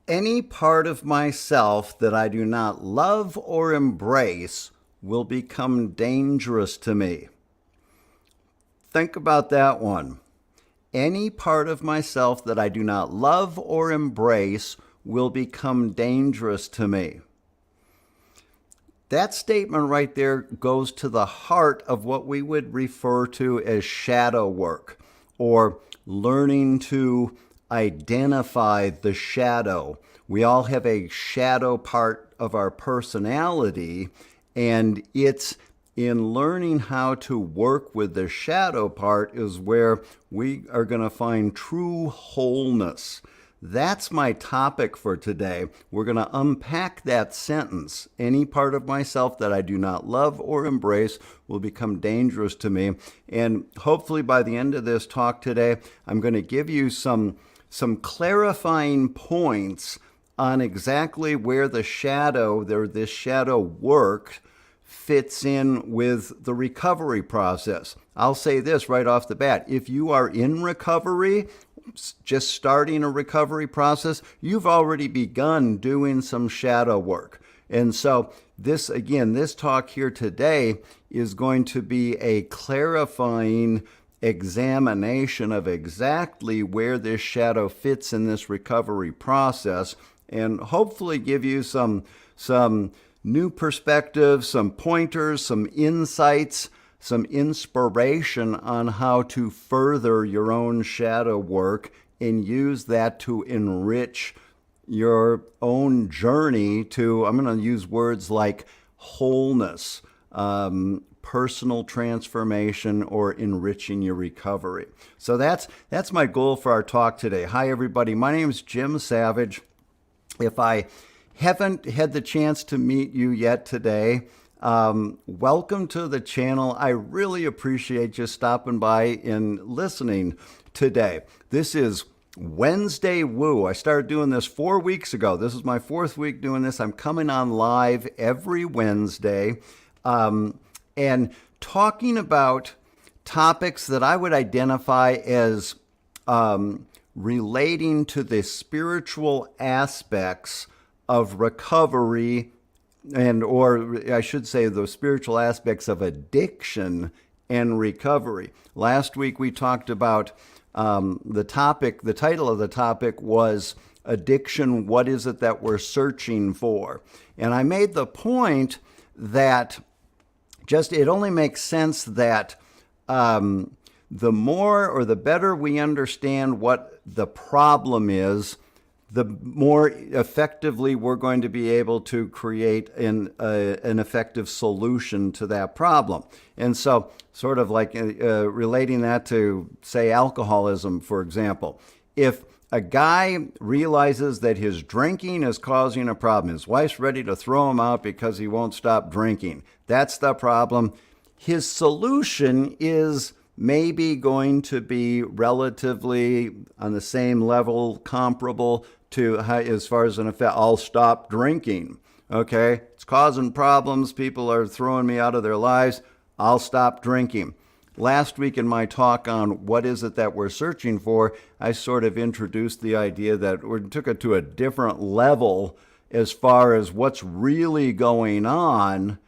Any part of myself that I do not love or embrace will become dangerous to me. Think about that one. Any part of myself that I do not love or embrace will become dangerous to me. That statement right there goes to the heart of what we would refer to as shadow work, or learning to identify the shadow. We all have a shadow part of our personality, and it's in learning how to work with the shadow part is where we are going to find true wholeness. That's my topic for today. We're going to unpack that sentence. Any part of myself that I do not love or embrace will become dangerous to me. And hopefully by the end of this talk today, I'm going to give you some clarifying points on exactly where this shadow work fits in with the recovery process. I'll say this right off the bat. If you are in recovery, just starting a recovery process, you've already begun doing some shadow work. And so this talk here today is going to be a clarifying examination of exactly where this shadow fits in this recovery process, and hopefully give you some new perspectives, some pointers, some insights, some inspiration on how to further your own shadow work and use that to enrich your own journey to, I'm going to use words like wholeness, personal transformation, or enriching your recovery. So that's my goal for our talk today. Hi, everybody. My name is Jim Savage. If I haven't had the chance to meet you yet today, welcome to the channel. I really appreciate you stopping by and listening today. This is Wednesday Woo. I started doing this 4 weeks ago. This is my 4th week doing this. I'm coming on live every Wednesday and talking about topics that I would identify as relating to the spiritual aspects of recovery, and or I should say the spiritual aspects of addiction and recovery. Last week we talked about the title of the topic was Addiction, What Is It That We're Searching For? And I made the point that it only makes sense that the more or the better we understand what the problem is, the more effectively we're going to be able to create an effective solution to that problem. And so sort of like relating that to, say, alcoholism, for example. If a guy realizes that his drinking is causing a problem, his wife's ready to throw him out because he won't stop drinking, that's the problem. His solution is maybe going to be relatively on the same level, comparable to how, as far as an effect, I'll stop drinking. Okay, it's causing problems. People are throwing me out of their lives. I'll stop drinking. Last week in my talk on what is it that we're searching for, I sort of introduced the idea that we took it to a different level as far as what's really going on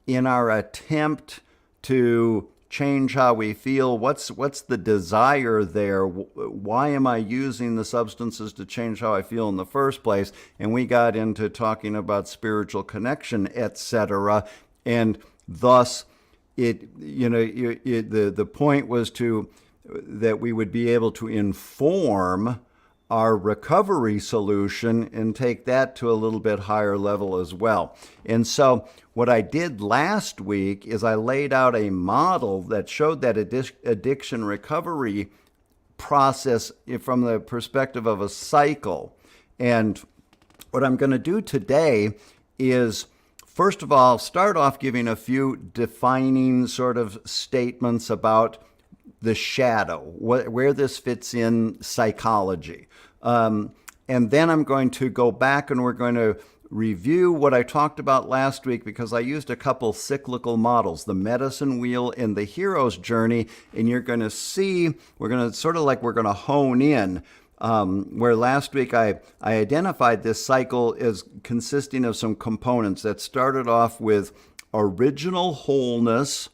in our attempt to change how we feel. What's the desire there? Why am I using the substances to change how I feel in the first place? And we got into talking about spiritual connection, etc. And thus, the point was that we would be able to inform our recovery solution and take that to a little bit higher level as well. And so what I did last week is I laid out a model that showed that addiction recovery process from the perspective of a cycle. And what I'm going to do today is, first of all, start off giving a few defining sort of statements about the shadow, where this fits in psychology. And then I'm going to go back and we're going to review what I talked about last week, because I used a couple cyclical models, the medicine wheel and the hero's journey, and you're going to see, we're going to hone in where last week I identified this cycle as consisting of some components that started off with original wholeness,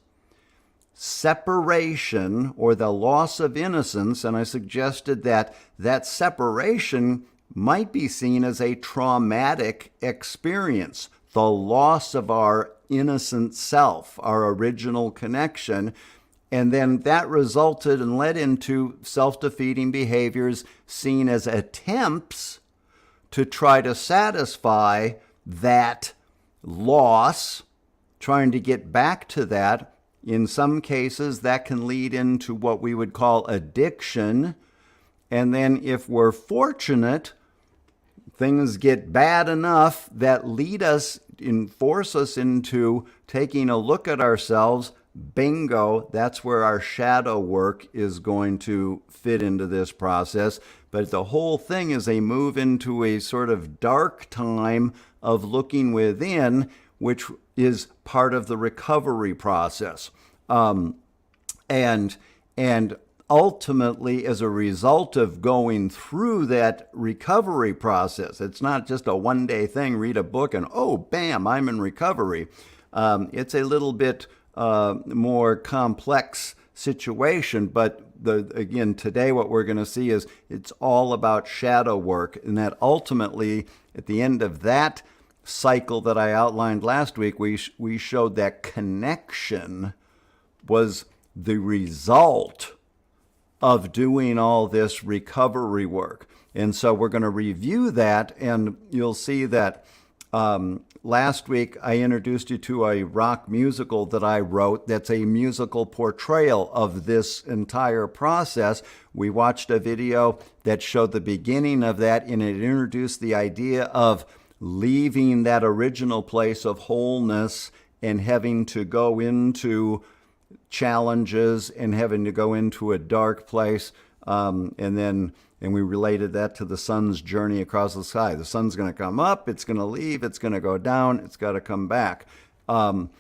separation, or the loss of innocence, and I suggested that that separation might be seen as a traumatic experience, the loss of our innocent self, our original connection. And then that resulted and led into self-defeating behaviors seen as attempts to try to satisfy that loss, trying to get back to that. In some cases, that can lead into what we would call addiction. And then if we're fortunate, things get bad enough that lead us and force us into taking a look at ourselves. Bingo, that's where our shadow work is going to fit into this process. But the whole thing is a move into a sort of dark time of looking within, which is part of the recovery process. And ultimately, as a result of going through that recovery process, it's not just a one-day thing, read a book and, oh, bam, I'm in recovery. It's a little bit more complex situation, but again, today what we're going to see is it's all about shadow work, and that ultimately, at the end of that cycle that I outlined last week, we showed that connection was the result of doing all this recovery work. And so we're going to review that, and you'll see that last week I introduced you to a rock musical that I wrote that's a musical portrayal of this entire process. We watched a video that showed the beginning of that, and it introduced the idea of leaving that original place of wholeness and having to go into challenges and having to go into a dark place. And we related that to the sun's journey across the sky. The sun's going to come up, it's going to leave, it's going to go down, it's got to come back. I'm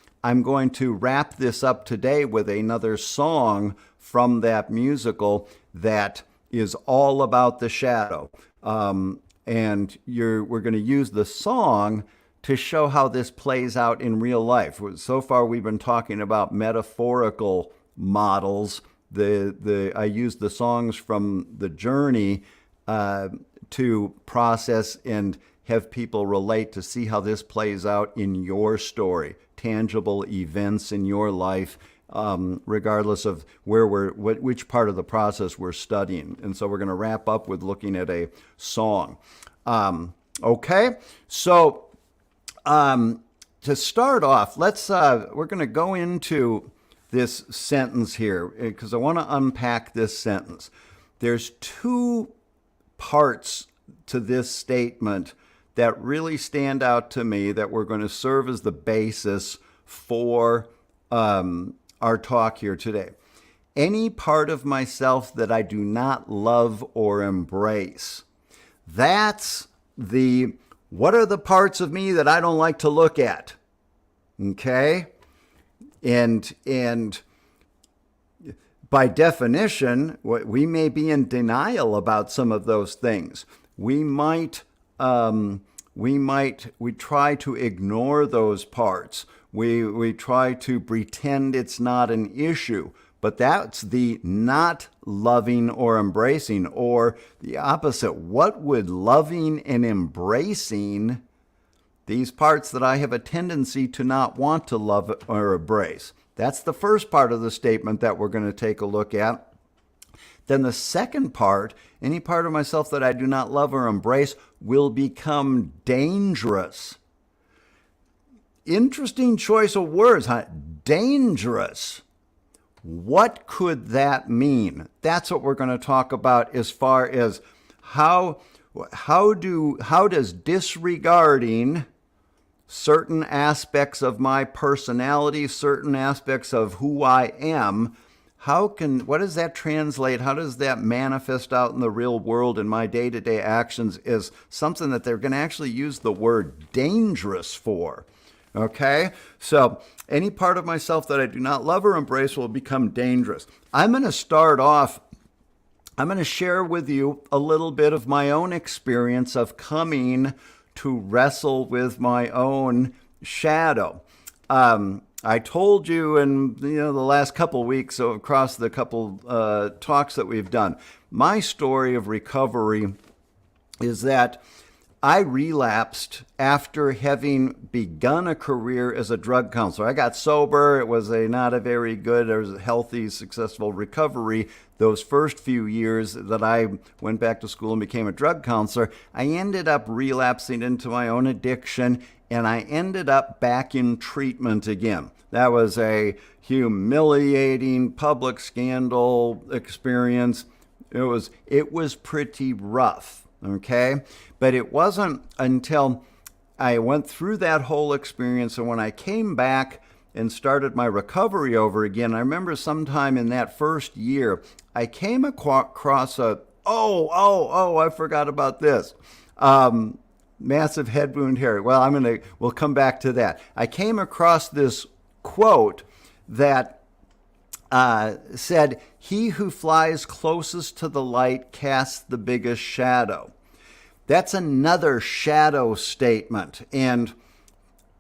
going to wrap this up today with another song from that musical that is all about the shadow. And we're going to use the song to show how this plays out in real life. So far, we've been talking about metaphorical models. I used the songs from the journey to process and have people relate to see how this plays out in your story, tangible events in your life, regardless of which part of the process we're studying. And so we're going to wrap up with looking at a song. Okay, so to start off, we're going to go into this sentence here because I want to unpack this sentence. There's two parts to this statement that really stand out to me that we're going to serve as the basis for our talk here today. Any part of myself that I do not love or embrace. That's what are the parts of me that I don't like to look at? Okay? And by definition, we may be in denial about some of those things. We try to ignore those parts. We try to pretend it's not an issue. But that's the not loving or embracing, or the opposite. What would loving and embracing these parts that I have a tendency to not want to love or embrace? That's the first part of the statement that we're going to take a look at. Then the second part, any part of myself that I do not love or embrace will become dangerous. Interesting choice of words, huh? Dangerous. What could that mean? That's what we're going to talk about as far as how does disregarding certain aspects of my personality, certain aspects of who I am, what does that translate? How does that manifest out in the real world in my day-to-day actions is something that they're going to actually use the word dangerous for. Okay? So any part of myself that I do not love or embrace will become dangerous. I'm going to start off I'm going to share with you a little bit of my own experience of coming to wrestle with my own shadow. I told you in the last couple weeks, so across the couple talks that we've done, my story of recovery is that I relapsed after having begun a career as a drug counselor. I got sober. It was not a very good or healthy, successful recovery. Those first few years that I went back to school and became a drug counselor, I ended up relapsing into my own addiction, and I ended up back in treatment again. That was a humiliating public scandal experience. It was pretty rough. Okay? But it wasn't until I went through that whole experience, and when I came back and started my recovery over again, I remember sometime in that first year, I came across I forgot about this. Massive head wound, Harry. Well, we'll come back to that. I came across this quote that said, "He who flies closest to the light casts the biggest shadow." That's another shadow statement. And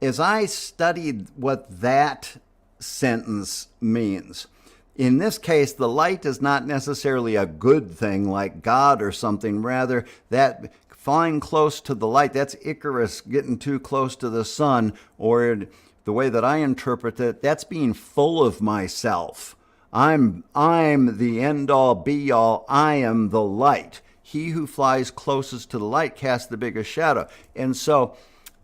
as I studied what that sentence means, in this case, the light is not necessarily a good thing like God or something. Rather, that flying close to the light, that's Icarus getting too close to the sun, or the way that I interpret it, that's being full of myself. I'm the end-all, be-all. I am the light. He who flies closest to the light casts the biggest shadow. And so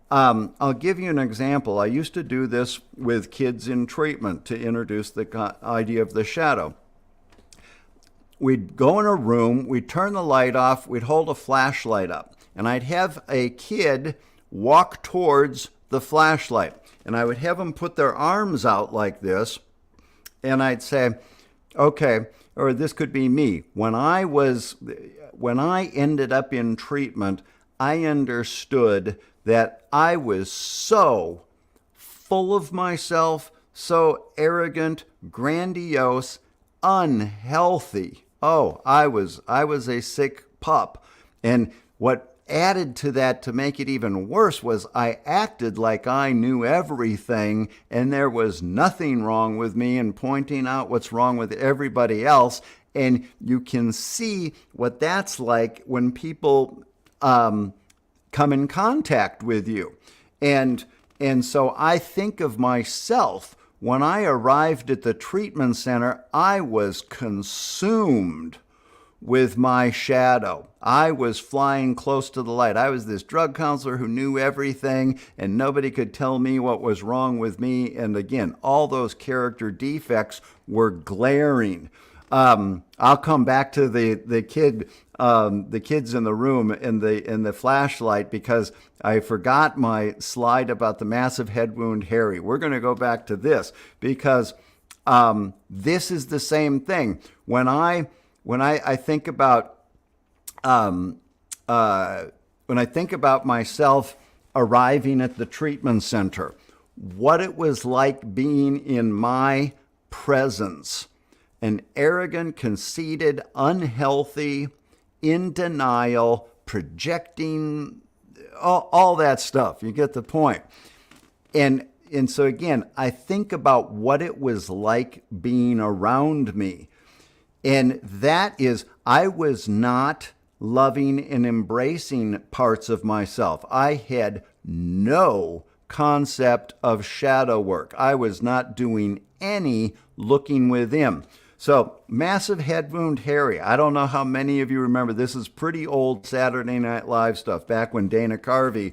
I'll give you an example. I used to do this with kids in treatment to introduce the idea of the shadow. We'd go in a room, we'd turn the light off, we'd hold a flashlight up, and I'd have a kid walk towards the flashlight. And I would have them put their arms out like this, and I'd say, okay, or this could be me. When I ended up in treatment, I understood that I was so full of myself, so arrogant, grandiose, unhealthy. Oh, I was a sick pup. And what added to that to make it even worse was I acted like I knew everything and there was nothing wrong with me, and pointing out what's wrong with everybody else. And you can see what that's like when people come in contact with you. And so I think of myself, when I arrived at the treatment center, I was consumed with my shadow. I was flying close to the light. I was this drug counselor who knew everything, and nobody could tell me what was wrong with me. And again, all those character defects were glaring. I'll come back to the kids in the room in the flashlight, because I forgot my slide about the massive head wound, Harry. We're going to go back to this because this is the same thing. When I think about myself arriving at the treatment center, what it was like being in my presence. An arrogant, conceited, unhealthy, in denial, projecting, all that stuff. You get the point. And so again, I think about what it was like being around me. And that is, I was not loving and embracing parts of myself. I had no concept of shadow work. I was not doing any looking within. So, massive head wound, Harry. I don't know how many of you remember. This is pretty old Saturday Night Live stuff, back when Dana Carvey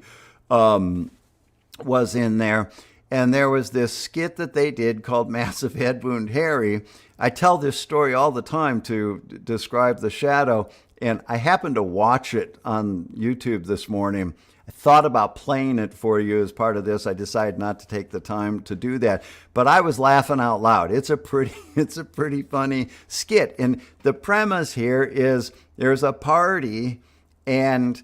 was in there. And there was this skit that they did called Massive Head Wound, Harry. I tell this story all the time to describe the shadow, and I happened to watch it on YouTube this morning. I thought about playing it for you as part of this. I decided not to take the time to do that, but I was laughing out loud. It's a pretty funny skit. And the premise here is there's a party, and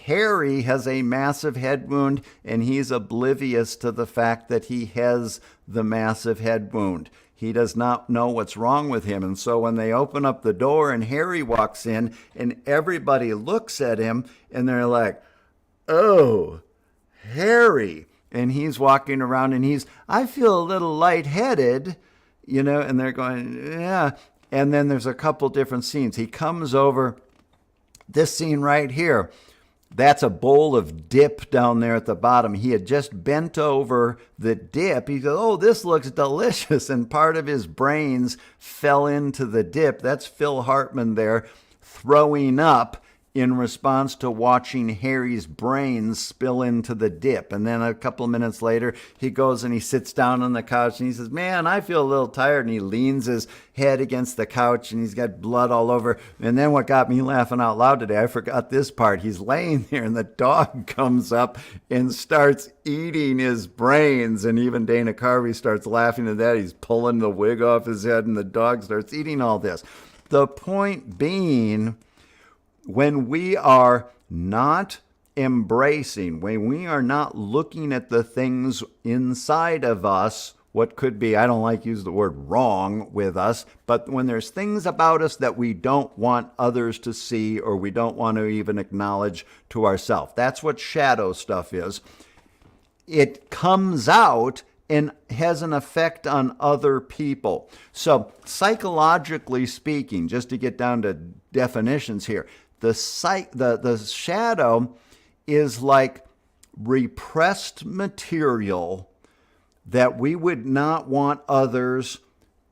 Harry has a massive head wound, and he's oblivious to the fact that he has the massive head wound. He does not know what's wrong with him. And so when they open up the door and Harry walks in and everybody looks at him and they're like, oh, Harry. And he's walking around and I feel a little lightheaded, and they're going, yeah. And then there's a couple different scenes. He comes over, this scene right here. That's a bowl of dip down there at the bottom. He had just bent over the dip. He goes, oh, this looks delicious. And part of his brains fell into the dip. That's Phil Hartman there throwing up in response to watching Harry's brains spill into the dip. And then a couple of minutes later, he goes and he sits down on the couch and he says, man, I feel a little tired. And he leans his head against the couch and he's got blood all over. And then what got me laughing out loud today, I forgot this part. He's laying there and the dog comes up and starts eating his brains. And even Dana Carvey starts laughing at that. He's pulling the wig off his head and the dog starts eating all this. The point being, when we are not embracing, when we are not looking at the things inside of us, what could be, I don't like to use the word wrong with us, but when there's things about us that we don't want others to see or we don't want to even acknowledge to ourselves. That's what shadow stuff is. It comes out and has an effect on other people. So psychologically speaking, just to get down to definitions here, the shadow is like repressed material that we would not want others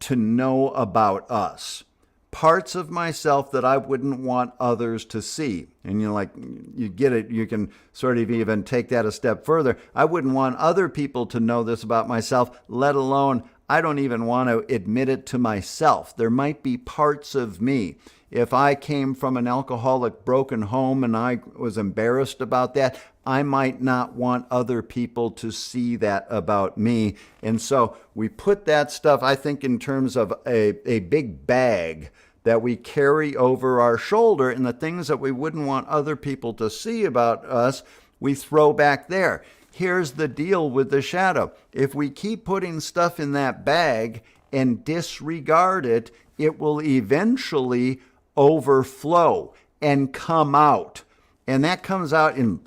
to know about us. Parts of myself that I wouldn't want others to see. And you get it, you can sort of even take that a step further. I wouldn't want other people to know this about myself, let alone I don't even want to admit it to myself. There might be parts of me. If I came from an alcoholic, broken home and I was embarrassed about that, I might not want other people to see that about me. And so we put that stuff, I think, in terms of a big bag that we carry over our shoulder, and the things that we wouldn't want other people to see about us, we throw back there. Here's the deal with the shadow. If we keep putting stuff in that bag and disregard it, it will eventually overflow and come out. And that comes out in,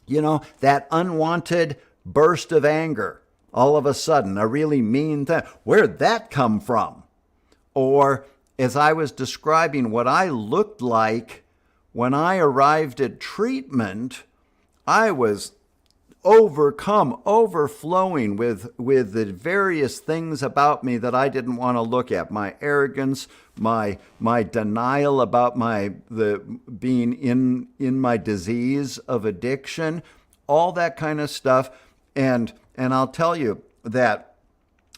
that unwanted burst of anger. All of a sudden, a really mean thing. Where'd that come from? Or as I was describing what I looked like when I arrived at treatment, I was overflowing with the various things about me that I didn't want to look at. My arrogance, my denial about being in my disease of addiction, all that kind of stuff. And I'll tell you that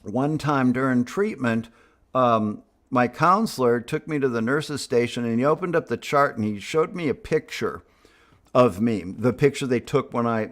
one time during treatment, my counselor took me to the nurse's station and he opened up the chart and he showed me a picture of me, the picture they took when I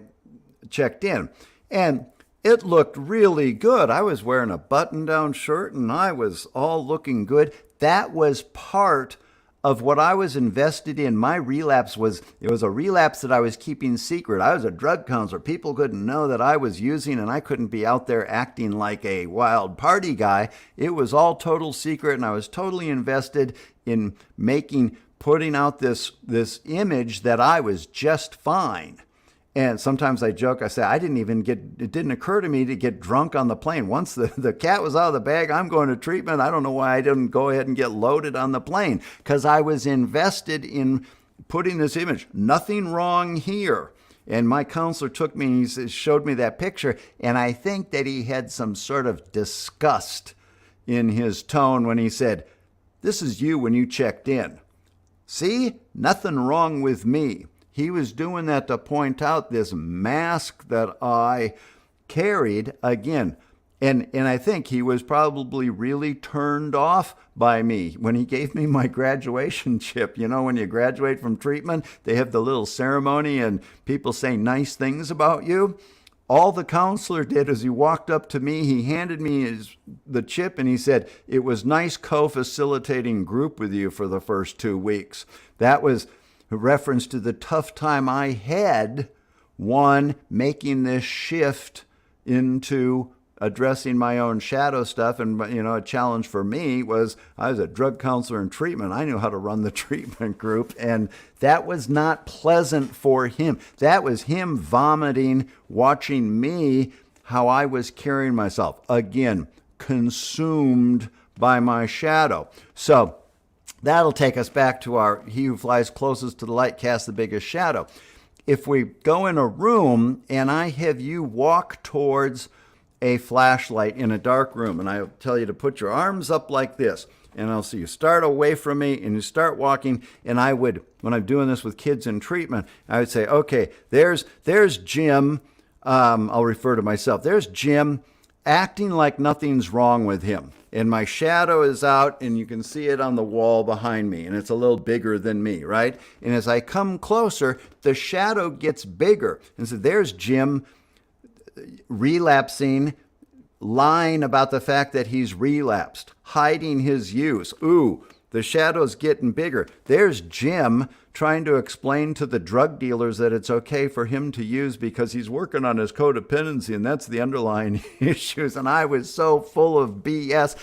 checked in. And it looked really good. I was wearing a button-down shirt and I was all looking good. That was part of what I was invested in. My relapse was a relapse that I was keeping secret. I was a drug counselor. People couldn't know that I was using, and I couldn't be out there acting like a wild party guy. It was all total secret, and I was totally invested in putting out this image that I was just fine. And sometimes I joke, I say, it didn't occur to me to get drunk on the plane. Once the cat was out of the bag, I'm going to treatment. I don't know why I didn't go ahead and get loaded on the plane, because I was invested in putting this image. Nothing wrong here. And my counselor took me and he showed me that picture. And I think that he had some sort of disgust in his tone when he said, this is you when you checked in. See, nothing wrong with me. He was doing that to point out this mask that I carried again. And I think he was probably really turned off by me when he gave me my graduation chip. When you graduate from treatment, they have the little ceremony and people say nice things about you. All the counselor did is he walked up to me, he handed me the chip, and he said, it was nice co-facilitating group with you for the first 2 weeks. That was a reference to the tough time I had, making this shift into addressing my own shadow stuff. And, a challenge for me was I was a drug counselor in treatment. I knew how to run the treatment group, and that was not pleasant for him. That was him vomiting, watching me, how I was carrying myself. Again, consumed by my shadow. So that'll take us back to our he who flies closest to the light casts the biggest shadow. If we go in a room and I have you walk towards a flashlight in a dark room, and I'll tell you to put your arms up like this, and I'll see you start away from me and you start walking, and I would, when I'm doing this with kids in treatment, I would say, okay, there's Jim, I'll refer to myself, there's Jim acting like nothing's wrong with him. And my shadow is out, and you can see it on the wall behind me, and it's a little bigger than me, right? And as I come closer, the shadow gets bigger. And so there's Jim relapsing, lying about the fact that he's relapsed, hiding his use. Ooh, the shadow's getting bigger. There's Jim trying to explain to the drug dealers that it's okay for him to use because he's working on his codependency, and that's the underlying issues. And I was so full of BS.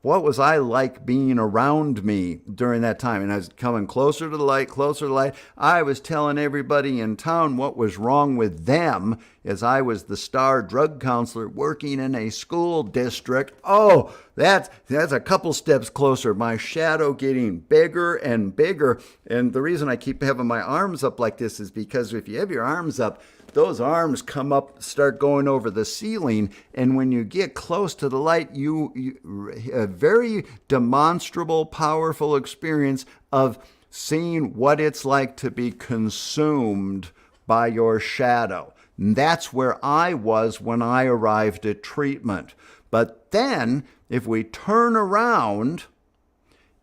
What was I like being around me during that time? And I was coming closer to the light, closer to the light. I was telling everybody in town what was wrong with them, as I was the star drug counselor working in a school district. Oh, that's a couple steps closer. My shadow getting bigger and bigger. And the reason I keep having my arms up like this is because if you have your arms up, those arms come up, start going over the ceiling, and when you get close to the light, a very demonstrable, powerful experience of seeing what it's like to be consumed by your shadow. And that's where I was when I arrived at treatment. But then, if we turn around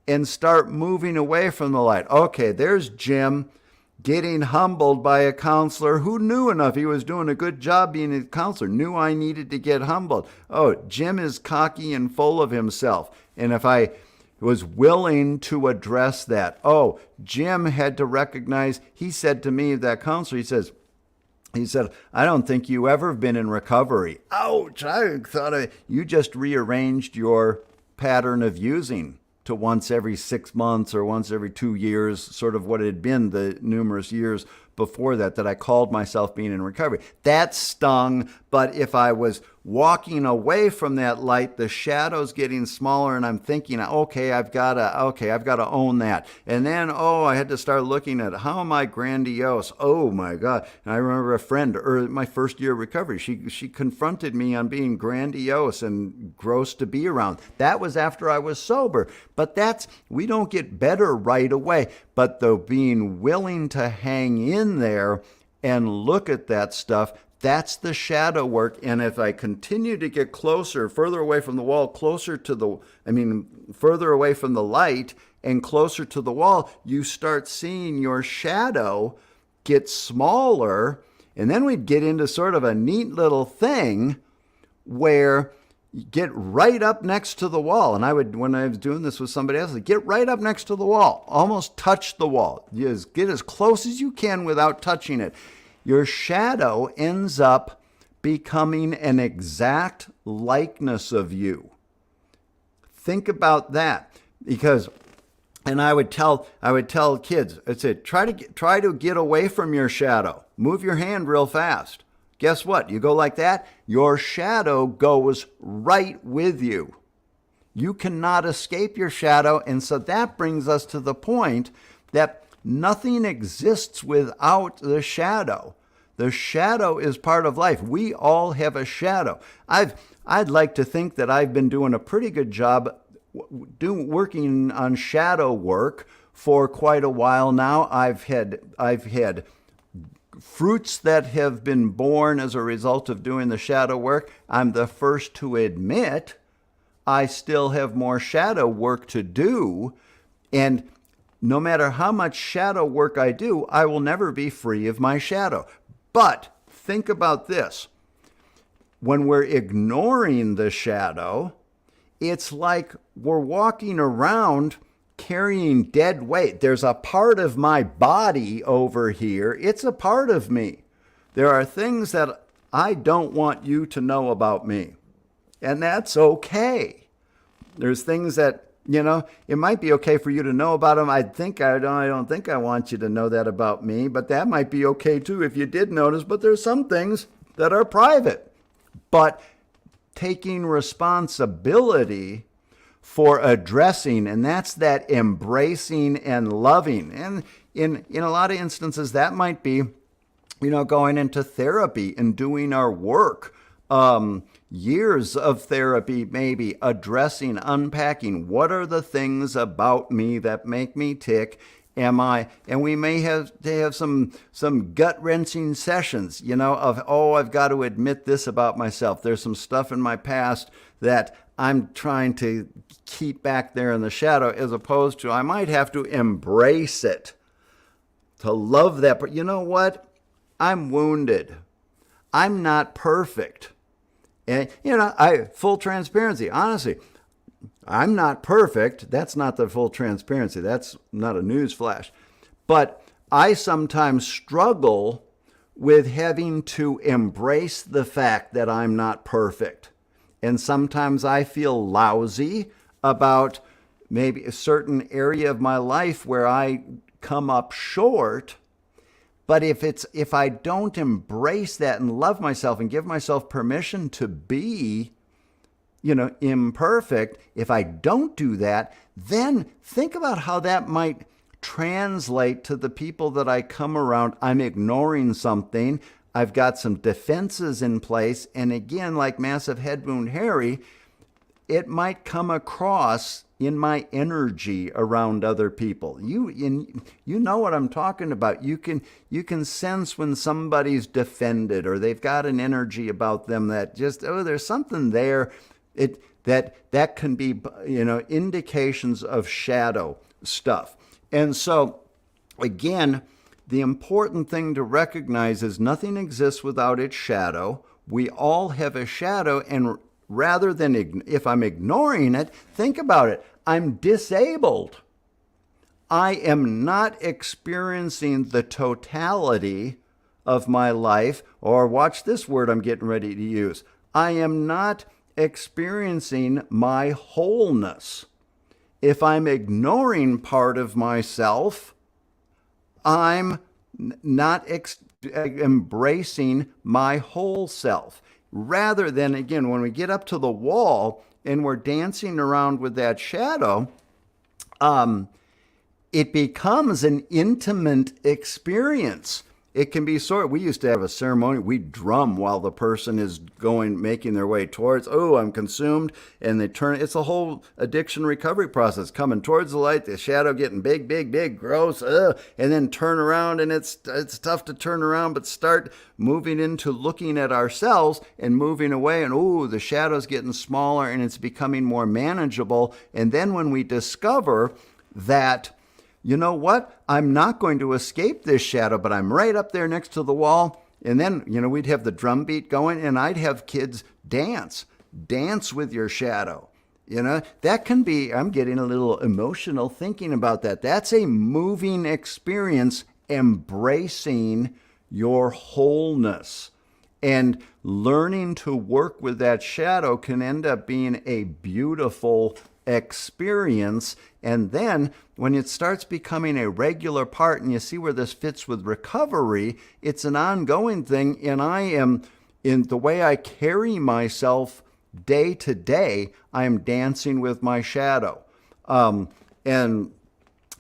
and start moving away from the light, okay, there's Jim getting humbled by a counselor who knew enough. He was doing a good job being a counselor, knew I needed to get humbled. Oh, Jim is cocky and full of himself. And if I was willing to address that, Jim had to recognize, he said to me, that counselor, he said, I don't think you ever have been in recovery. Ouch, I thought you just rearranged your pattern of using to once every 6 months or once every 2 years, sort of what it had been the numerous years before that I called myself being in recovery. That stung, but if I was walking away from that light, the shadow's getting smaller, and I'm thinking, okay, I've got to own that. And then, I had to start looking at how am I grandiose? Oh my God. And I remember a friend, my first year of recovery, she confronted me on being grandiose and gross to be around. That was after I was sober. But we don't get better right away. But though being willing to hang in there and look at that stuff, that's the shadow work. And if I continue to get closer, further away from the wall, further away from the light and closer to the wall, you start seeing your shadow get smaller. And then we'd get into sort of a neat little thing where you get right up next to the wall. And when I was doing this with somebody else, I'd get right up next to the wall, almost touch the wall. Just get as close as you can without touching it. Your shadow ends up becoming an exact likeness of you. Think about that, and I would tell kids, I said, try to get away from your shadow. Move your hand real fast. Guess what? You go like that, your shadow goes right with you. You cannot escape your shadow, and so that brings us to the point that nothing exists without the shadow. The shadow is part of life. We all have a shadow. I'd like to think that I've been doing a pretty good job working on shadow work for quite a while now. I've had fruits that have been born as a result of doing the shadow work. I'm the first to admit I still have more shadow work to do, and no matter how much shadow work I do, I will never be free of my shadow. But think about this. When we're ignoring the shadow, it's like we're walking around carrying dead weight. There's a part of my body over here. It's a part of me. There are things that I don't want you to know about me. And that's okay. There's things that, it might be okay for you to know about them. I don't think I want you to know that about me, but that might be okay too if you did notice. But there's some things that are private. But taking responsibility for addressing, and that's that embracing and loving. And in a lot of instances, that might be, going into therapy and doing our work. Years of therapy, maybe addressing, unpacking, what are the things about me that make me tick? And we may have to have some gut-wrenching sessions, of, I've got to admit this about myself. There's some stuff in my past that I'm trying to keep back there in the shadow, as opposed to I might have to embrace it, to love that. But you know what? I'm wounded. I'm not perfect. And, full transparency, honestly, I'm not perfect. That's not the full transparency. That's not a news flash. But I sometimes struggle with having to embrace the fact that I'm not perfect. And sometimes I feel lousy about maybe a certain area of my life where I come up short. But if I don't embrace that and love myself and give myself permission to be, imperfect, if I don't do that, then think about how that might translate to the people that I come around. I'm ignoring something. I've got some defenses in place. And again, like Massive Head Wound Harry, it might come across in my energy around other people. You know what I'm talking about. You can sense when somebody's defended or they've got an energy about them that just, there's something there. That can be, indications of shadow stuff. And so, again, the important thing to recognize is nothing exists without its shadow. We all have a shadow, and rather than, if I'm ignoring it, think about it. I'm disabled. I am not experiencing the totality of my life, or watch this word I'm getting ready to use. I am not experiencing my wholeness. If I'm ignoring part of myself, I'm not embracing my whole self. Rather than, again, when we get up to the wall and we're dancing around with that shadow, it becomes an intimate experience. It can be we used to have a ceremony, we drum while the person is making their way towards, I'm consumed, and they turn, it's a whole addiction recovery process, coming towards the light, the shadow getting big, big, big, gross, and then turn around, and it's tough to turn around, but start moving into looking at ourselves and moving away, and the shadow's getting smaller, and it's becoming more manageable. And then when we discover that, you know what? I'm not going to escape this shadow, but I'm right up there next to the wall. And then, we'd have the drum beat going, and I'd have kids dance with your shadow. That can be, I'm getting a little emotional thinking about that. That's a moving experience, embracing your wholeness. And learning to work with that shadow can end up being a beautiful experience. And then when it starts becoming a regular part, and you see where this fits with recovery, it's an ongoing thing. And I am, in the way I carry myself day to day, I am dancing with my shadow. And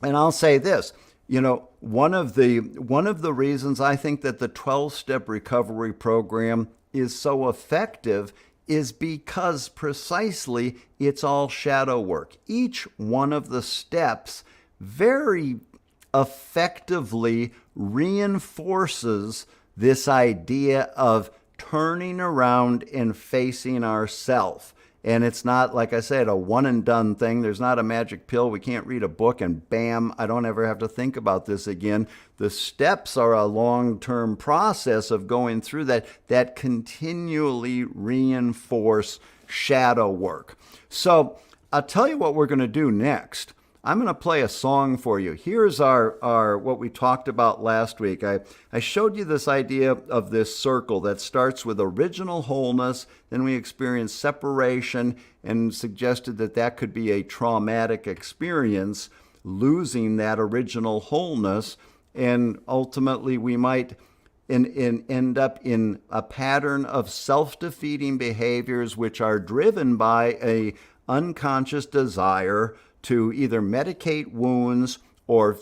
I'll say this, one of the reasons I think that the 12-step recovery program is so effective is because precisely it's all shadow work. Each one of the steps very effectively reinforces this idea of turning around and facing ourself. And it's not, like I said, a one and done thing. There's not a magic pill. We can't read a book and bam, I don't ever have to think about this again. The steps are a long-term process of going through that continually reinforce shadow work. So I'll tell you what we're going to do next. I'm going to play a song for you. Here's our what we talked about last week. I showed you this idea of this circle that starts with original wholeness, then we experience separation, and suggested that that could be a traumatic experience, losing that original wholeness, and ultimately we might end up in a pattern of self-defeating behaviors which are driven by a unconscious desire to either medicate wounds or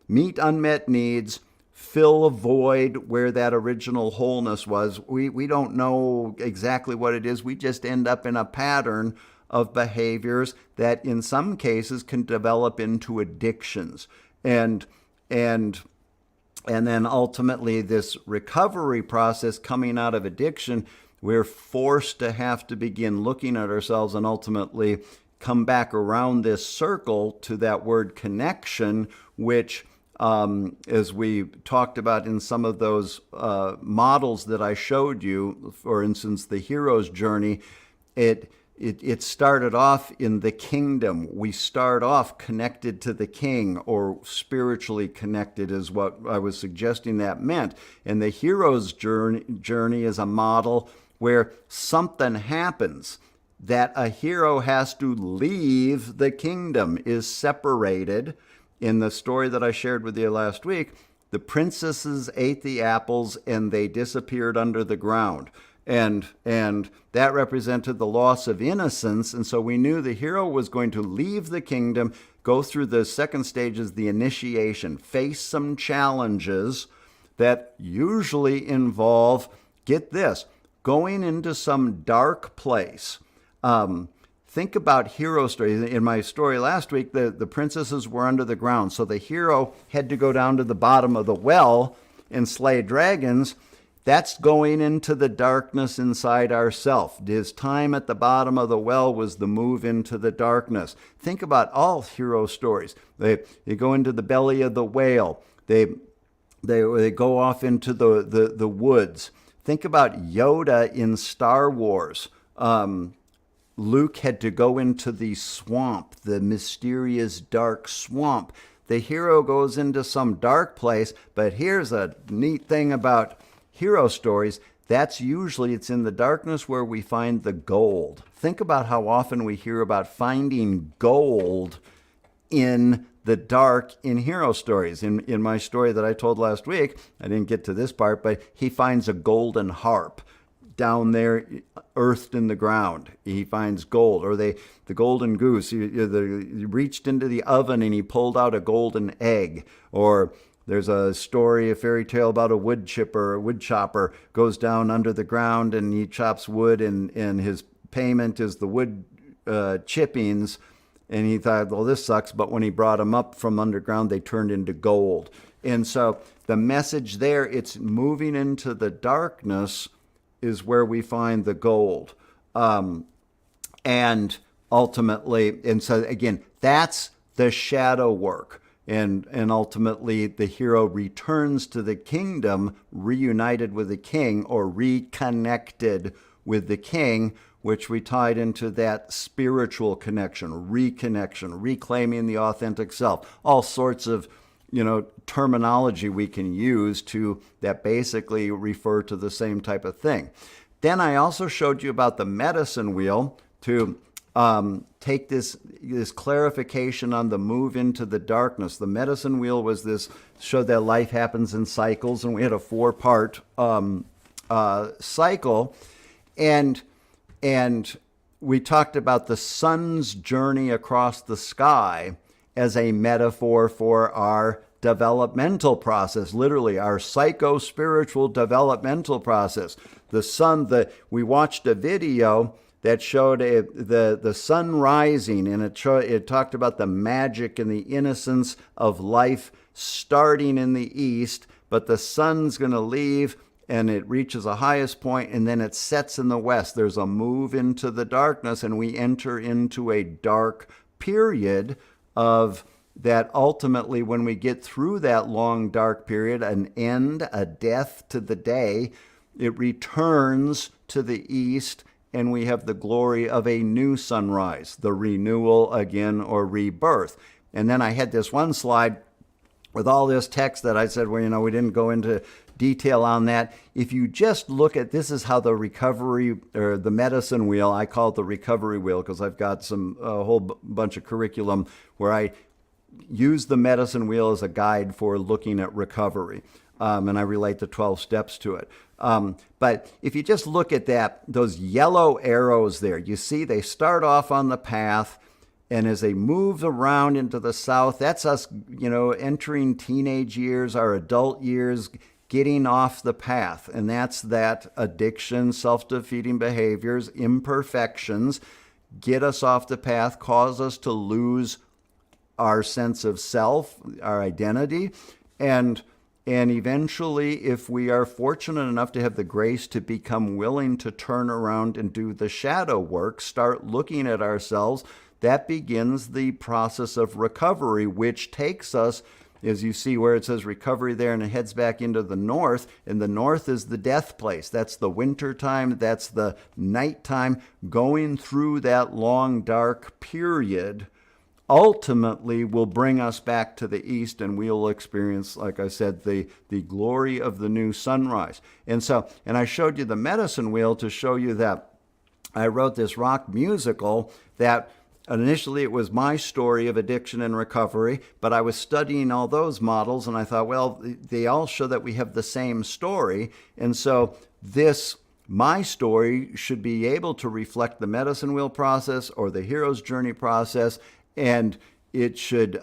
meet unmet needs, fill a void where that original wholeness was. We don't know exactly what it is. We just end up in a pattern of behaviors that in some cases can develop into addictions. And then ultimately this recovery process coming out of addiction, we're forced to have to begin looking at ourselves and ultimately come back around this circle to that word connection, which, as we talked about in some of those models that I showed you, for instance, the hero's journey, it started off in the kingdom. We start off connected to the king, or spiritually connected is what I was suggesting that meant. And the hero's journey is a model where something happens, that a hero has to leave the kingdom, is separated. In the story that I shared with you last week, the princesses ate the apples and they disappeared under the ground. And that represented the loss of innocence. And so we knew the hero was going to leave the kingdom, go through the second stage is the initiation, face some challenges that usually involve, get this, going into some dark place. Think about hero stories. In my story last week, the princesses were under the ground. So the hero had to go down to the bottom of the well and slay dragons. That's going into the darkness inside ourself. His time at the bottom of the well was the move into the darkness. Think about all hero stories. They go into the belly of the whale. They go off into the woods. Think about Yoda in Star Wars. Luke had to go into the swamp, the mysterious dark swamp. The hero goes into some dark place, but here's a neat thing about hero stories. It's in the darkness where we find the gold. Think about how often we hear about finding gold in the dark in hero stories. In my story that I told last week, I didn't get to this part, but he finds a golden harp down there, earthed in the ground. He finds gold. Or the golden goose, he reached into the oven and he pulled out a golden egg. Or there's a story, a fairy tale about a wood chopper goes down under the ground and he chops wood, and his payment is the wood chippings. And he thought, well, this sucks. But when he brought them up from underground, they turned into gold. And so the message there, it's moving into the darkness is where we find the gold. And ultimately, and so again, that's the shadow work. And ultimately, the hero returns to the kingdom, reunited with the king, or reconnected with the king, which we tied into that spiritual connection, reconnection, reclaiming the authentic self. All sorts of, terminology we can use that basically refer to the same type of thing. Then I also showed you about the medicine wheel to take this clarification on the move into the darkness. The medicine wheel showed that life happens in cycles, and we had a 4-part cycle, and we talked about the sun's journey across the sky as a metaphor for our developmental process, literally our psycho-spiritual developmental process. The sun, we watched a video that showed the sun rising, and it talked about the magic and the innocence of life starting in the east, but the sun's going to leave and it reaches a highest point and then it sets in the west. There's a move into the darkness, and we enter into a dark period of that. Ultimately, when we get through that long dark period, an end, a death to the day, it returns to the east, and we have the glory of a new sunrise, the renewal again or rebirth. And then I had this one slide with all this text that I said, well, we didn't go into detail on that. If you just look at, this is how the recovery or the medicine wheel, I call it the recovery wheel because I've got a whole bunch of curriculum where I use the medicine wheel as a guide for looking at recovery. And I relate the 12 steps to it. But if you just look at those yellow arrows there, you see they start off on the path, and as they move around into the south, that's us, entering teenage years, our adult years, getting off the path. And that's that addiction, self-defeating behaviors, imperfections, get us off the path, cause us to lose our sense of self, our identity. And eventually, if we are fortunate enough to have the grace to become willing to turn around and do the shadow work, start looking at ourselves, that begins the process of recovery, which takes us, as you see where it says recovery there, and it heads back into the north, and the north is the death place. That's the winter time, that's the nighttime, going through that long, dark period ultimately will bring us back to the east, and we'll experience, like I said, the glory of the new sunrise. And I showed you the medicine wheel to show you that I wrote this rock musical that initially it was my story of addiction and recovery, but I was studying all those models, and I thought, well, they all show that we have the same story, and so my story should be able to reflect the medicine wheel process or the hero's journey process, and it should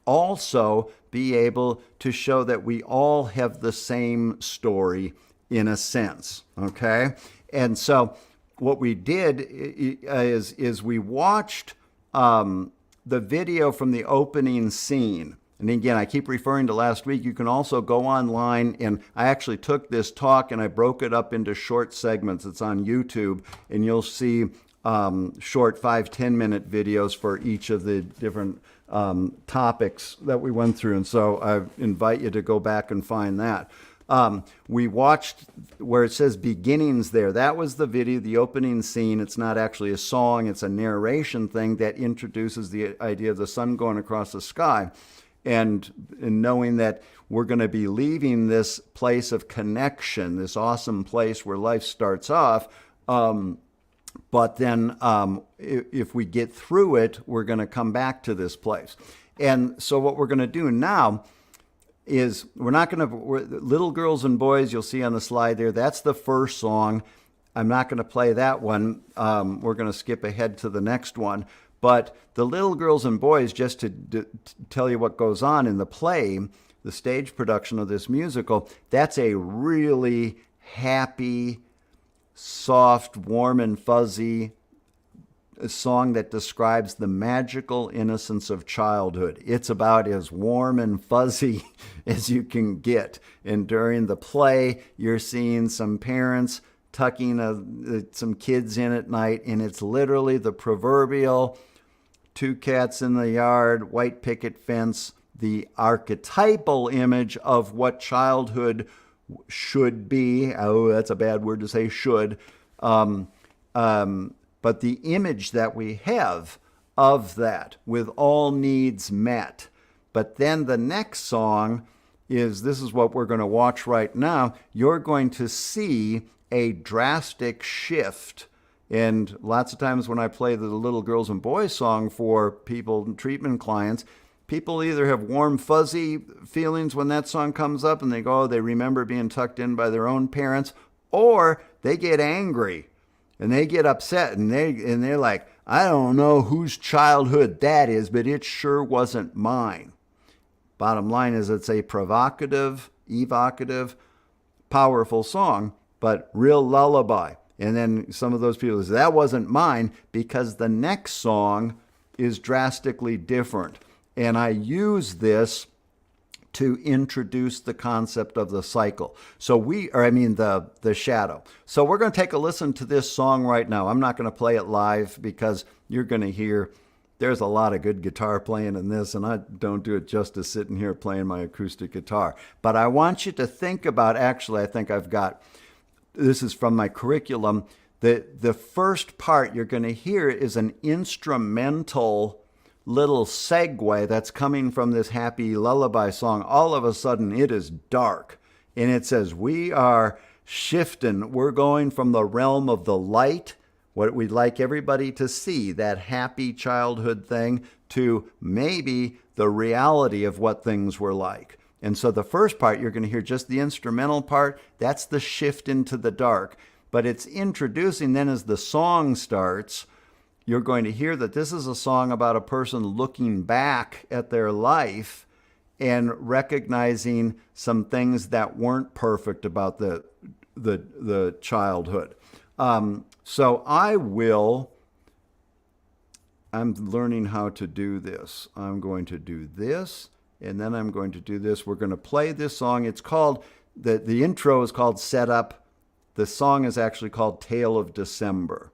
also be able to show that we all have the same story in a sense, okay? And so what we did is we watched the video from the opening scene. And again, I keep referring to last week. You can also go online, and I actually took this talk and I broke it up into short segments. It's on YouTube, and you'll see short 5-10 minute videos for each of the different topics that we went through. And so I invite you to go back and find that. We watched where it says beginnings there. That was the video, the opening scene. It's not actually a song. It's a narration thing that introduces the idea of the sun going across the sky. And knowing that we're going to be leaving this place of connection, this awesome place where life starts off, but then if we get through it, we're going to come back to this place. And so what we're going to do now is Little Girls and Boys, you'll see on the slide there, that's the first song. I'm not going to play that one. We're going to skip ahead to the next one. But the Little Girls and Boys, just to tell you what goes on in the play, the stage production of this musical, that's a really happy, soft, warm and fuzzy song that describes the magical innocence of childhood. It's about as warm and fuzzy as you can get. And during the play, you're seeing some parents tucking some kids in at night, and it's literally the proverbial 2 cats in the yard, white picket fence, the archetypal image of what childhood should be. Oh, that's a bad word to say, should. But the image that we have of that with all needs met. But then the next song this is what we're going to watch right now. You're going to see a drastic shift. And lots of times when I play the Little Girls and Boys song for people, treatment clients, people either have warm, fuzzy feelings when that song comes up and they go, they remember being tucked in by their own parents, or they get angry and they get upset and they're like, I don't know whose childhood that is, but it sure wasn't mine. Bottom line is it's a provocative, evocative, powerful song, but real lullaby. And then some of those people say, that wasn't mine, because the next song is drastically different. And I use this to introduce the concept of the cycle. The shadow. So we're going to take a listen to this song right now. I'm not going to play it live because you're going to hear there's a lot of good guitar playing in this, and I don't do it justice sitting here playing my acoustic guitar. But I want you to think about, actually, I think this is from my curriculum, The first part you're going to hear is an instrumental little segue that's coming from this happy lullaby song. All of a sudden, it is dark. And it says, we are shifting. We're going from the realm of the light, what we'd like everybody to see, that happy childhood thing, to maybe the reality of what things were like. And so the first part, you're going to hear just the instrumental part. That's the shift into the dark. But it's introducing then as the song starts, you're going to hear that this is a song about a person looking back at their life and recognizing some things that weren't perfect about the childhood. So I'm learning how to do this. I'm going to do this, and then I'm going to do this. We're going to play this song. It's called, the intro is called Set Up. The song is actually called Tale of December.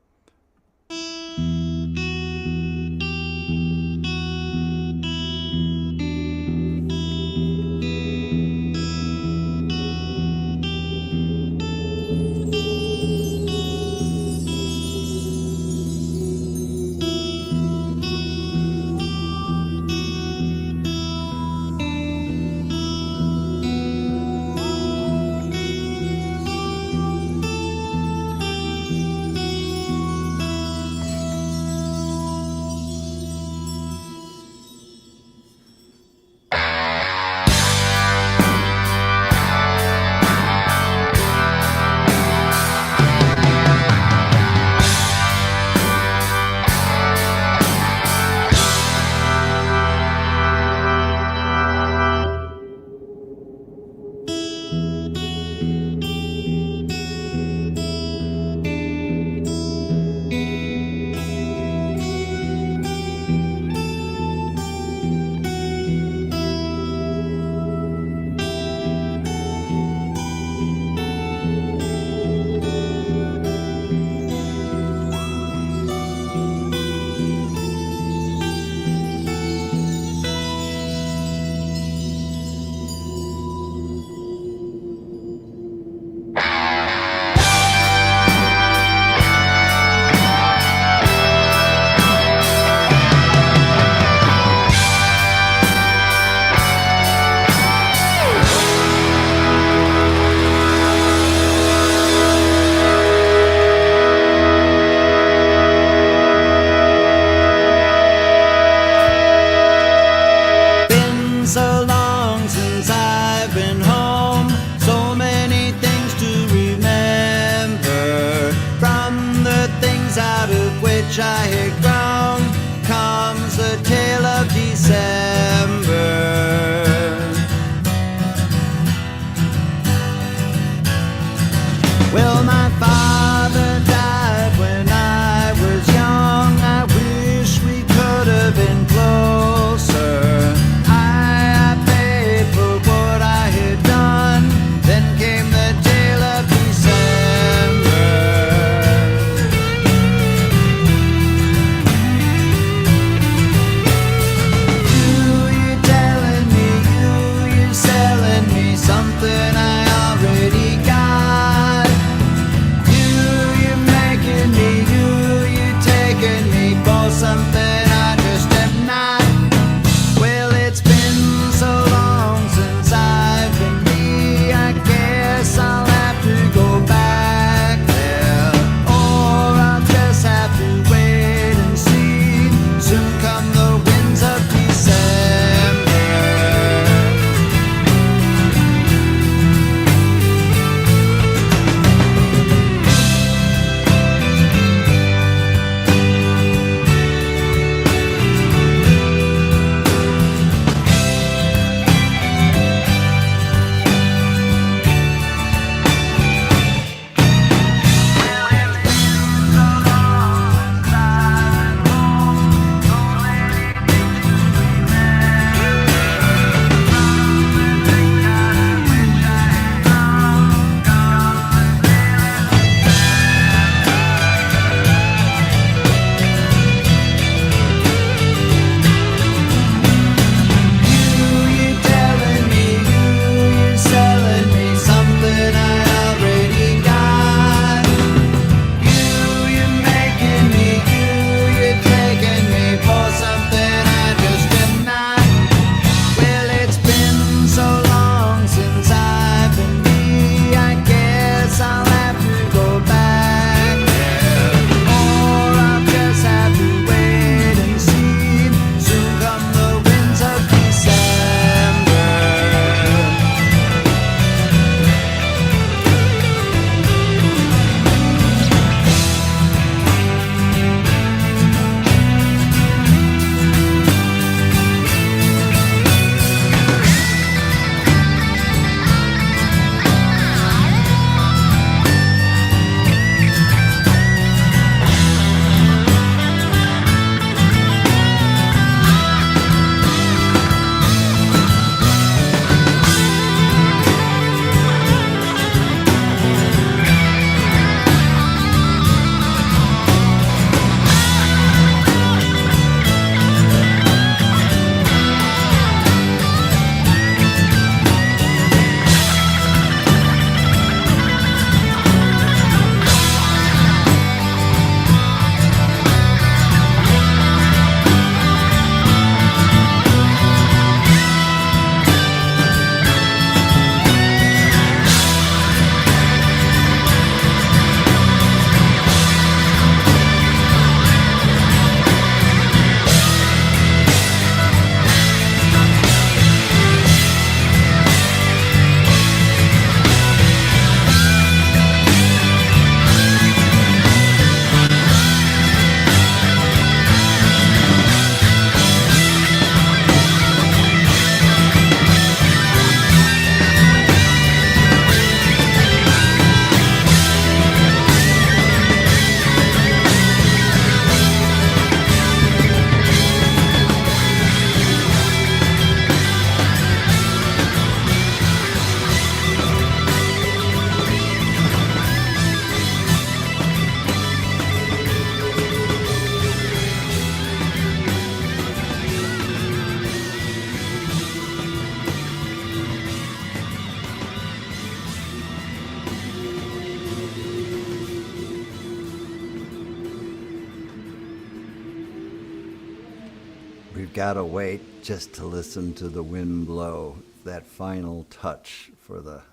gotta wait just to listen to the wind blow. That final touch for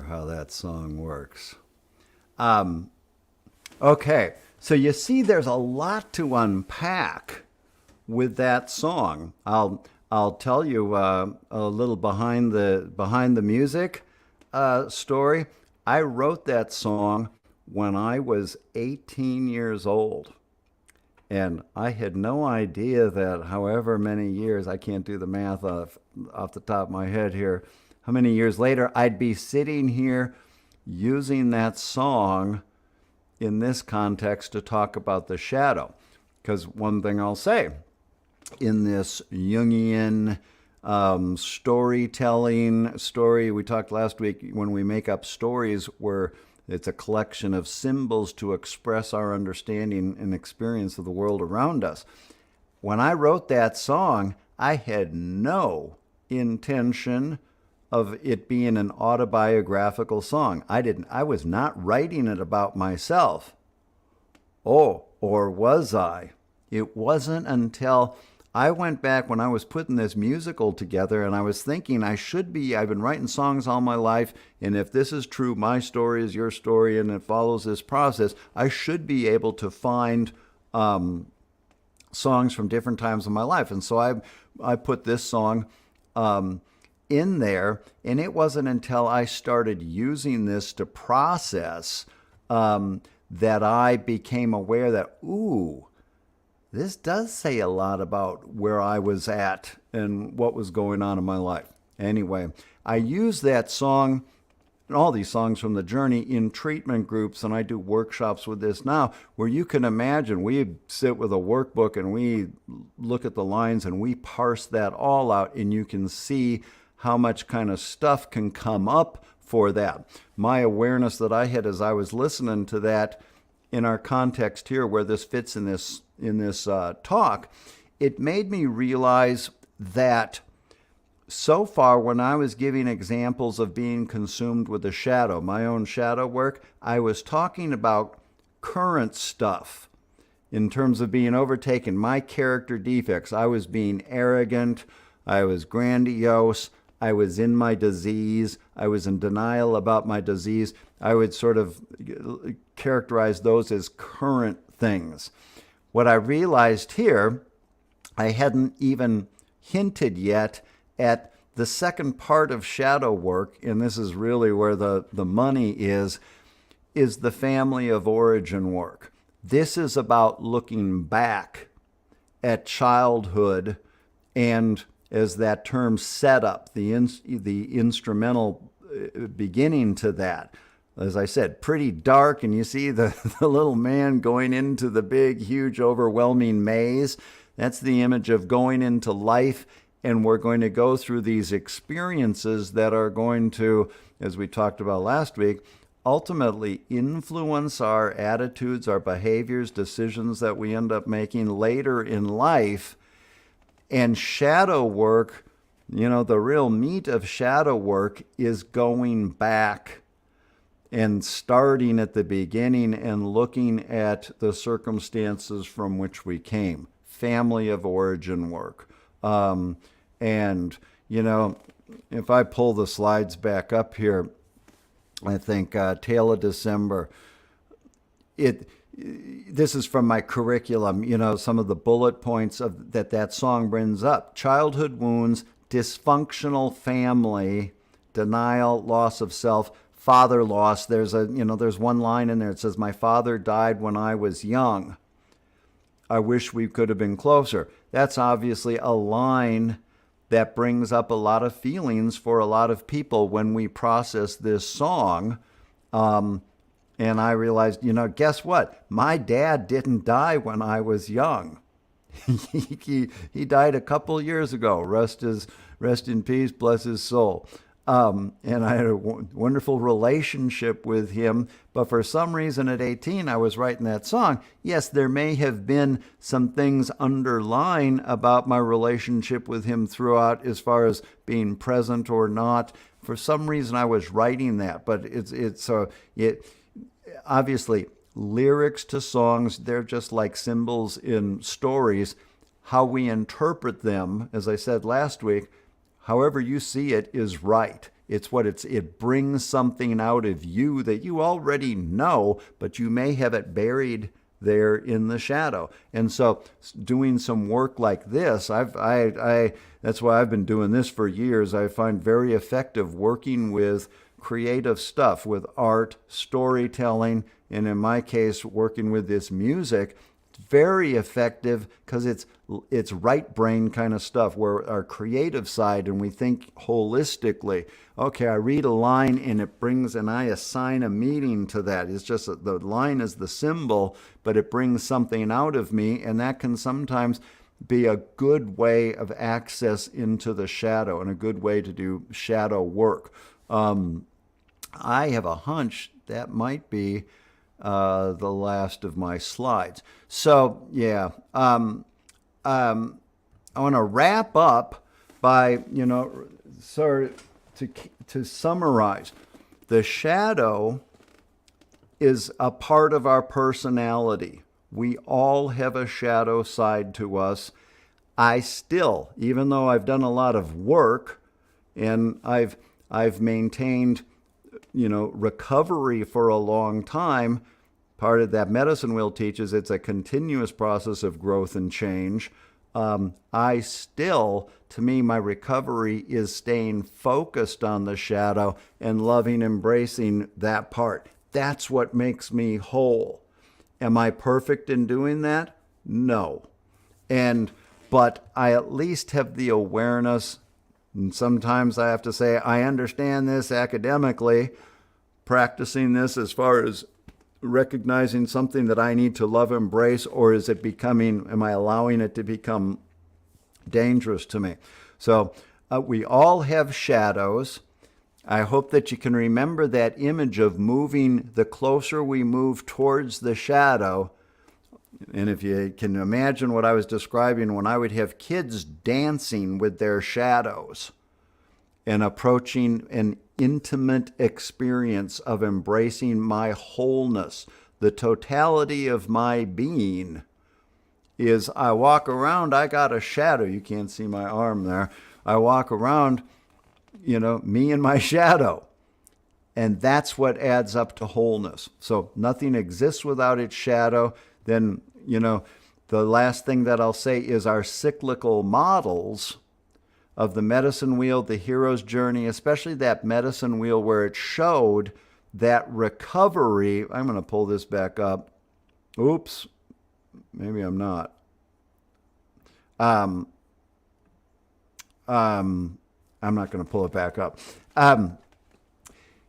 how that song works. Okay, so you see, there's a lot to unpack with that song. I'll tell you a little behind the music story. I wrote that song when I was 18 years old. And I had no idea that however many years, I can't do the math off the top of my head here, how many years later I'd be sitting here using that song in this context to talk about the shadow. Because one thing I'll say, in this Jungian storytelling story, we talked last week, when we make up stories where it's a collection of symbols to express our understanding and experience of the world around us. When I wrote that song, I had no intention of it being an autobiographical song. I was not writing it about myself. Oh, or was I? It wasn't until I went back when I was putting this musical together and I was thinking I've been writing songs all my life, and if this is true, my story is your story, and it follows this process, I should be able to find songs from different times of my life. And so I put this song in there, and it wasn't until I started using this to process that I became aware that, ooh, this does say a lot about where I was at and what was going on in my life. Anyway, I use that song and all these songs from the journey in treatment groups, and I do workshops with this now, where you can imagine we sit with a workbook and we look at the lines and we parse that all out, and you can see how much kind of stuff can come up for that. My awareness that I had as I was listening to that in our context here, where this fits in this talk, it made me realize that so far when I was giving examples of being consumed with the shadow, my own shadow work, I was talking about current stuff in terms of being overtaken, my character defects. I was being arrogant, I was grandiose, I was in my disease, I was in denial about my disease. I would sort of characterize those as current things. What I realized here, I hadn't even hinted yet at the second part of shadow work, and this is really where the money is the family of origin work. This is about looking back at childhood and, as that term set up, the instrumental beginning to that. As I said, pretty dark, and you see the little man going into the big, huge, overwhelming maze. That's the image of going into life, and we're going to go through these experiences that are going to, as we talked about last week, ultimately influence our attitudes, our behaviors, decisions that we end up making later in life. And shadow work, the real meat of shadow work is going back and starting at the beginning and looking at the circumstances from which we came. Family of origin work. And, if I pull the slides back up here, I think Tale of December, this is from my curriculum, some of the bullet points that song brings up. Childhood wounds, dysfunctional family, denial, loss of self, father loss. There's one line in there. It says, "My father died when I was young. I wish we could have been closer." That's obviously a line that brings up a lot of feelings for a lot of people when we process this song. And I realized, guess what? My dad didn't die when I was young. He died a couple years ago. Rest in peace, bless his soul. And I had a wonderful relationship with him. But for some reason at 18, I was writing that song. Yes, there may have been some things underlying about my relationship with him throughout, as far as being present or not. For some reason, I was writing that. But it obviously, lyrics to songs, they're just like symbols in stories. how we interpret them, as I said last week, however you see it is right. It brings something out of you that you already know, but you may have it buried there in the shadow. And so doing some work like this, that's why I've been doing this for years. I find very effective working with creative stuff, with art, storytelling, and in my case, working with this music. It's very effective because it's right brain kind of stuff, where our creative side, and we think holistically. Okay, I read a line and I assign a meaning to that. It's just that the line is the symbol, but it brings something out of me, and that can sometimes be a good way of access into the shadow and a good way to do shadow work. I have a hunch that might be the last of my slides. So, yeah, I want to wrap up by, sort of to summarize. The shadow is a part of our personality. We all have a shadow side to us. I still, even though I've done a lot of work and I've maintained, recovery for a long time, part of that medicine wheel teaches it's a continuous process of growth and change. To me, my recovery is staying focused on the shadow and loving, embracing that part. That's what makes me whole. Am I perfect in doing that? No. But I at least have the awareness, and sometimes I have to say, I understand this academically, practicing this as far as recognizing something that I need to love, embrace, or am I allowing it to become dangerous to me? So we all have shadows. I hope that you can remember that image of moving. The closer we move towards the shadow, and if you can imagine what I was describing when I would have kids dancing with their shadows and approaching an intimate experience of embracing my wholeness, the totality of my being, is I walk around, I got a shadow. You can't see my arm there. I walk around, me and my shadow. And that's what adds up to wholeness. So nothing exists without its shadow. Then, the last thing that I'll say is our cyclical models of the medicine wheel, the hero's journey, especially that medicine wheel where it showed that recovery. I'm going to pull this back up. Oops. Maybe I'm not. I'm not going to pull it back up.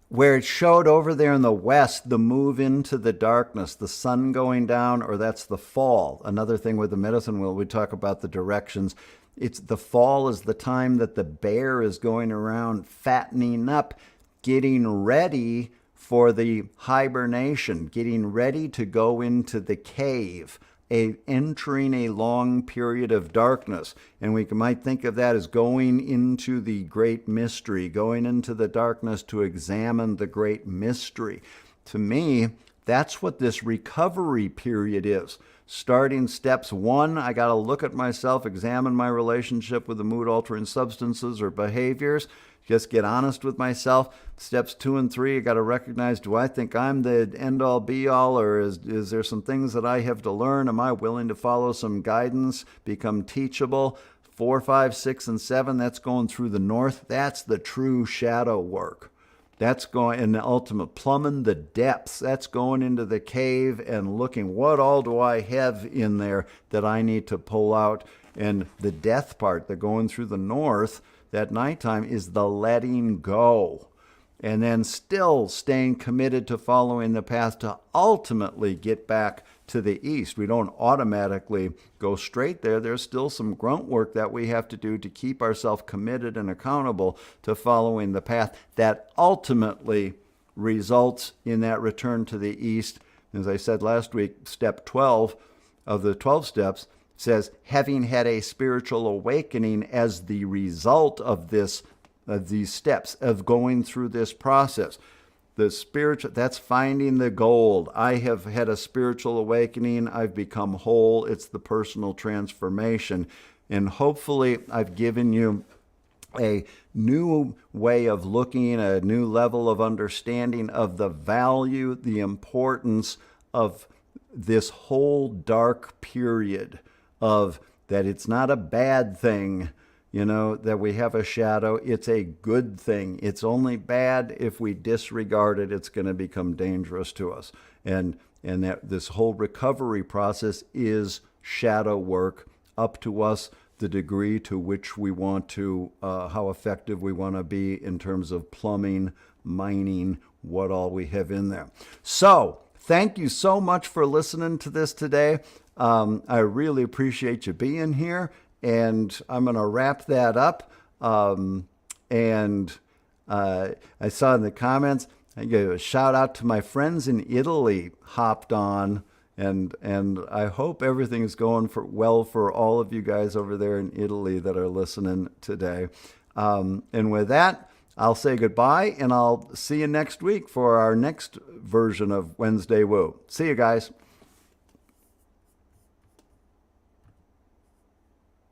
Where it showed over there in the west, the move into the darkness, the sun going down, or that's the fall. Another thing with the medicine wheel, we talk about the directions. It's the fall is the time that the bear is going around fattening up, getting ready for the hibernation, getting ready to go into the cave, entering a long period of darkness. And we might think of that as going into the great mystery, going into the darkness to examine the great mystery. To me, that's what this recovery period is. Starting steps 1, I got to look at myself, examine my relationship with the mood-altering substances or behaviors, just get honest with myself. Steps 2 and 3, I got to recognize, do I think I'm the end-all, be-all, or is there some things that I have to learn? Am I willing to follow some guidance, become teachable? 4, 5, 6, and 7, that's going through the north. That's the true shadow work. That's going in the ultimate, plumbing the depths. That's going into the cave and looking, what all do I have in there that I need to pull out? And the death part, the going through the north, that nighttime, is the letting go. And then still staying committed to following the path to ultimately get back to the east. We don't automatically go straight there. There's still some grunt work that we have to do to keep ourselves committed and accountable to following the path that ultimately results in that return to the east. As I said last week, step 12 of the 12 steps says, having had a spiritual awakening as the result of these steps, of going through this process. the spiritual, that's finding the gold. I have had a spiritual awakening. I've become whole. It's the personal transformation. And hopefully I've given you a new way of looking, a new level of understanding of the value, the importance of this whole dark period, of that it's not a bad thing, that we have a shadow. It's a good thing. It's only bad if we disregard it. It's going to become dangerous to us. And that this whole recovery process is shadow work, up to us the degree to which we want to, how effective we want to be in terms of plumbing, mining, what all we have in there. So thank you so much for listening to this today. I really appreciate you being here, and I'm going to wrap that up. I saw in the comments, I gave a shout out to my friends in Italy hopped on, and I hope everything's going well for all of you guys over there in Italy that are listening today. And with that, I'll say goodbye, and I'll see you next week for our next version of Wednesday Woo. See you guys.